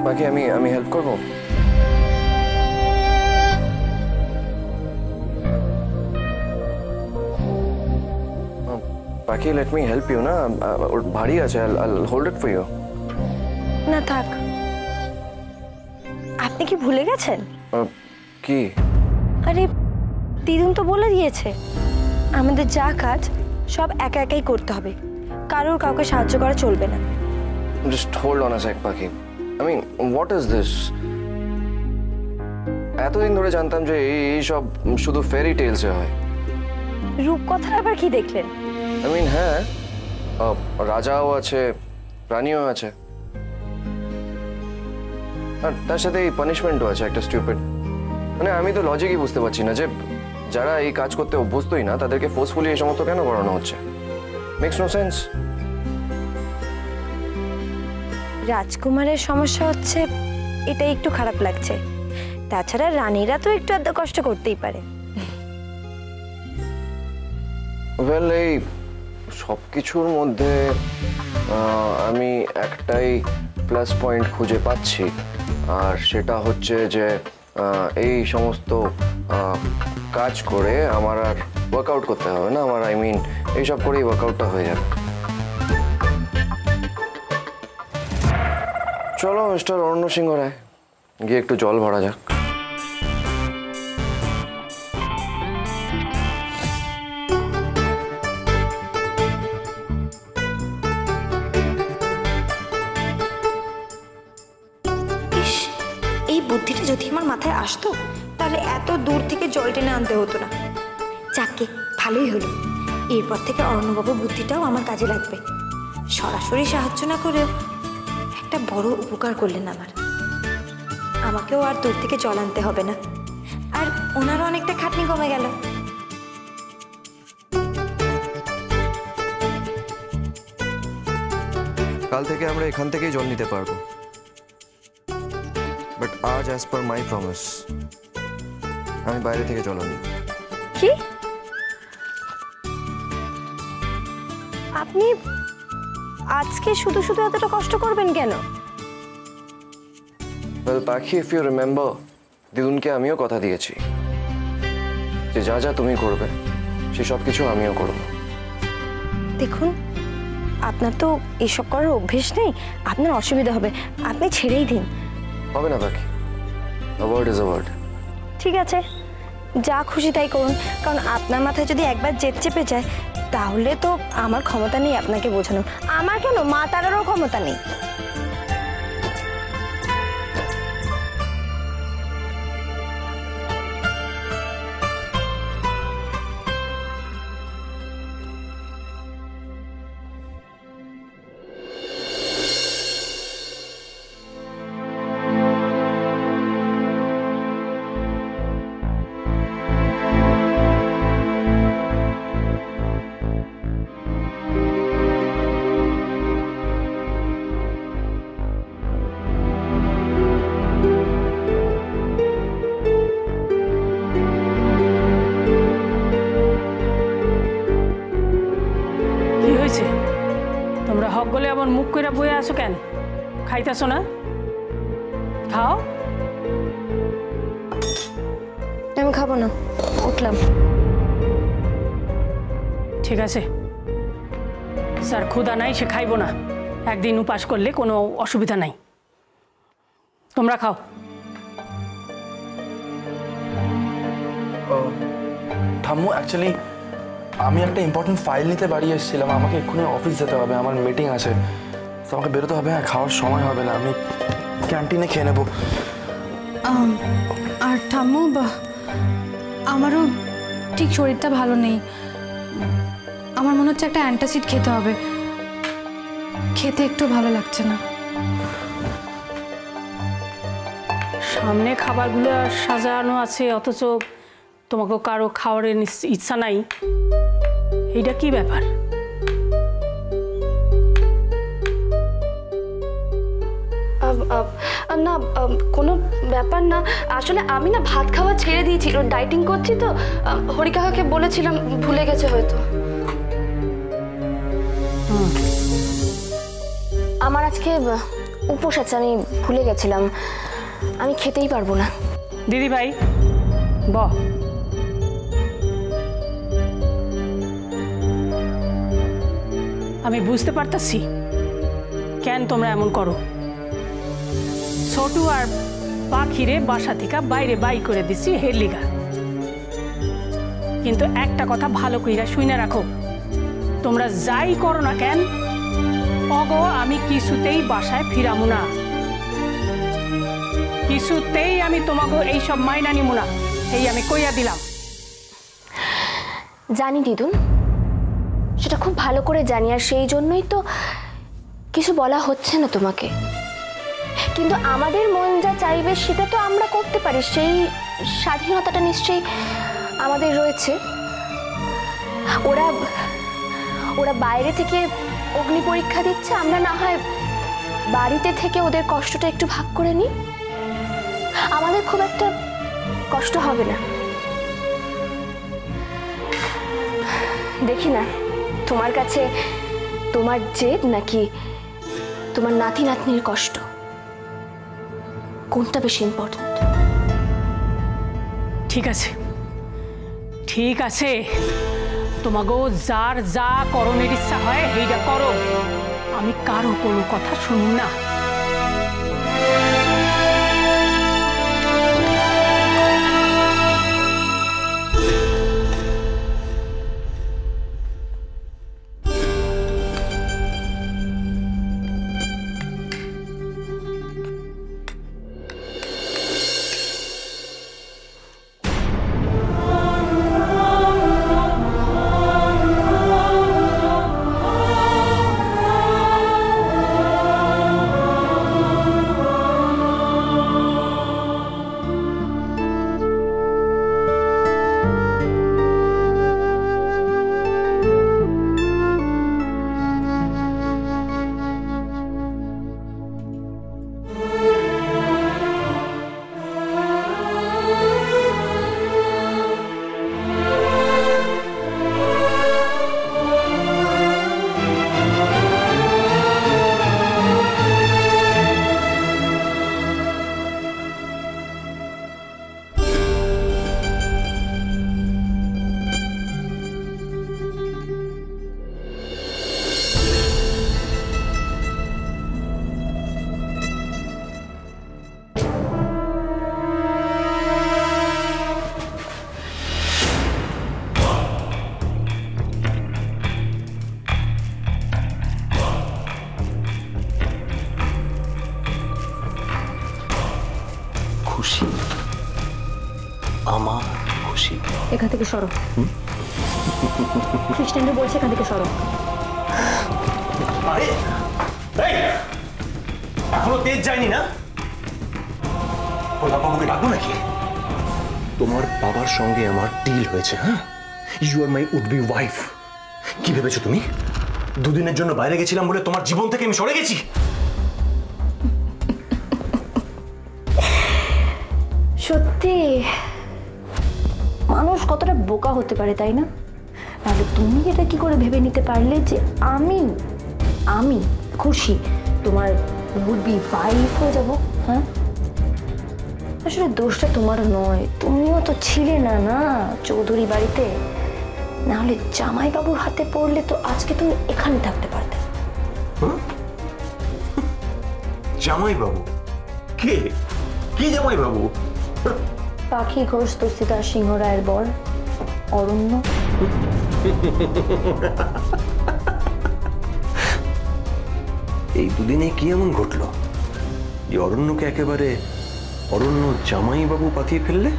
বাকি আমি হেল্প করব। বাকি লেট মি হেল্প ইউ না, ওর ভারী আছে, I'll hold it for you। না থাক, আপনি কি ভুলে গেছেন? কি? আরে দিদুন তো বলে দিয়েছে আমাদের যা কাজ সব একা একাই করতে হবে, কারোর কাউকে সাহায্য করা চলবে না। Just hold on a sec, Paki. I mean, what is this? এতদিন ধরে জানতাম যে এই সব শুধু ফেরি টেলসে হয়। রূপকথার আবার কি দেখলেন? I mean, হ্যাঁ, রাজাও আছে, রানীও আছে, আর তার সাথে এই পানিশমেন্টও আছে একটা স্টুপিড। মানে আমি তো লজিকই বুঝতে পারছি না যে যারা এই কাজ করতে অভ্যস্তই না তাদেরকে ফোর্সফুলি এই সমস্ত কেন করানো হচ্ছে। Makes no sense. রাজকুমারের সমস্যা হচ্ছে এটাই একটু খারাপ লাগছে, তাছাড়া রানীরা তো একটু আধ কষ্ট করতেই পারে। ওয়েল, এই সব কিছুর মধ্যে আমি একটাই প্লাস পয়েন্ট খুঁজে পাচ্ছি, আর সেটা হচ্ছে যে এই সমস্ত কাজ করে আমার আর ওয়ার্কআউট করতে হবে না। আমার এইসব করেই ওয়ার্কআউটটা হয়ে যাবে। চলো মিস্টার অরণ্য সিংহ রায়, গিয়ে একটু জল ভরা যাক। এই বুদ্ধিটা যদি আমার মাথায় আসতো তাহলে এত দূর থেকে জল টেনে আনতে হতো না। যাকে ভালোই হলো, এরপর থেকে অরণ্যবাবুর বুদ্ধিটাও আমার কাজে লাগবে। সরাসরি সাহায্য না করেও একটা বড় উপকার করলেন আমার। আমাকেও আর দূর থেকে জল আনতে হবে না, আর ওনারও অনেকটা খাটনি কমে গেল। কাল থেকে আমরা এখান থেকেই জল নিতে পারবো, বাট আজ অ্যাজ পার মাই প্রমিস আমি বাইরে থেকে জল আনি। কি? আপনি আজকে শুধু শুধু এতটা কষ্ট করবেন কেন? ওয়েল পাখি, ইফ ইউ রিমেম্বার, দিদুনকে আমিও কথা দিয়েছি যে যা যা তুমি করবে সে সব কিছু আমিও করব। দেখুন, আপনার তো এসব করার অভ্যেস নেই, আপনার অসুবিধা হবে, আপনি ছেড়েই দিন। হবে না পাখি, a word is a word. ঠিক আছে, যা খুশি তাই করুন, কারণ আপনার মাথায় যদি একবার জেদ চেপে যায় তাহলে তো আমার ক্ষমতা নেই আপনাকে বোঝানো। আমার কেন, মা তারারও ক্ষমতা নেই। তোমরা হক গলে আবার মুখ কইরা বইয়া আছো কেন? খাইতাছো না? খাও। আমি খাবো না, উঠলাম। ঠিক আছে, স্যার ক্ষুধা নাই, সে খাইবো না। একদিন উপাস করলে কোনো অসুবিধা নাই, তোমরা খাও। ঠাম্মু, অ্যাকচুয়ালি আমি একটা ইম্পর্টেন্ট ফাইল নিতে বাড়ি এসেছিলাম, আমাকে এক্ষুনি অফিস যেতে হবে, আমার মিটিং আছে, তো আমাকে বেরোতে হবে। হ্যাঁ, খাওয়ার সময় হবে না, আমি ক্যান্টিনে খেয়ে নেবো। আর ঠাম্মু, আমারও ঠিক শরীরটা ভালো নেই, আমার মনে হচ্ছে একটা অ্যান্টাসিড খেতে হবে, খেতে একটু ভালো লাগছে না। সামনে খাবারগুলো সাজানো আছে অথচ তোমাকে কারো খাওয়ার ইচ্ছা নাই, এইটা কি ব্যাপার? না, কোনো ব্যাপার না, আসলে আমি না ভাত খাওয়া ছেড়ে দিয়েছি, ডায়েটিং করছি তো। হরিকাকাকে বলেছিলাম, ভুলে গেছে হয়তো। আমার আজকে উপোস আছে, আমি ভুলে গেছিলাম, আমি খেতেই পারবো না। দিদি ভাই বহ। আমি বুঝতে পারতাছি কেন তোমরা এমন করো। ছোটু আর পাখিরে বাসা থেকে বাইরে বাই করে দিছি হেলিগা। কিন্তু একটা কথা ভালো কইরা শুনে রাখো, তোমরা যাই করো না কেন অগো আমি কিছুতেই বাসায় ফিরামু না, কিছুতেই আমি তোমাকে এইসব মাইনা নিমু না, এই আমি কইয়া দিলাম। জানি দিদুন, সেটা খুব ভালো করে জানি, আর সেই জন্যই তো কিছু বলা হচ্ছে না তোমাকে। কিন্তু আমাদের মন যা চাইবে সেটা তো আমরা করতে পারি, সেই স্বাধীনতাটা নিশ্চয়ই আমাদের রয়েছে। ওরা ওরা বাইরে থেকে অগ্নি পরীক্ষা দিচ্ছে, আমরা না হয় বাড়িতে থেকে ওদের কষ্টটা একটু ভাগ করে নিই, আমাদের খুব একটা কষ্ট হবে না। দেখি না তোমার কাছে তোমার জেদ নাকি তোমার নাতি নাতনির কষ্ট, কোনটা বেশি ইম্পর্টেন্ট? ঠিক আছে ঠিক আছে, তোমাকেও যার যা করণের ইচ্ছা হয় সেইটা করো, আমি কারো কোনো কথা শুনুন না। খুশি, আমার খুশি। এখান থেকে সরো, খ্রিস্টানরা বলছে এখান থেকে সরো। আরে এই এখনো তেজ যায়নি না? ওলা বাবুকে ডাকবো নাকি? তোমার বাবার সঙ্গে আমার ডিল হয়েছে। হ্যাঁ, you are my would be wife. কি ভেবেছো তুমি? দুদিনের জন্য বাইরে গেছিলাম বলে তোমার জীবন থেকে আমি সরে গেছি? সত্যি মানুষ কতটা বোকা হতে পারে, তাই না? তাহলে তুমি এটা কি করে ভেবে নিতে পারলে যে আমি আমি খুশি তোমার উড বি ওয়াইফ হয়ে যাব? হ্যাঁ, আসলে দোষটা তোমার নয়, তুমিও তো ছিলে না না চৌধুরী বাড়িতে, না হলে জামাইবাবুর হাতে পড়লে তো আজকে তুমি এখানে থাকতে পারতে। জামাইবাবু কে? কি জামাইবাবু? পাখি ঘোষ তুলসীদাস সিংহ রায়ের বর অরণ্য। এই দুদিনে কি এমন ঘটলো যে অরণ্যকে একেবারে অরণ্য জামাইবাবু পাঠিয়ে ফেললে?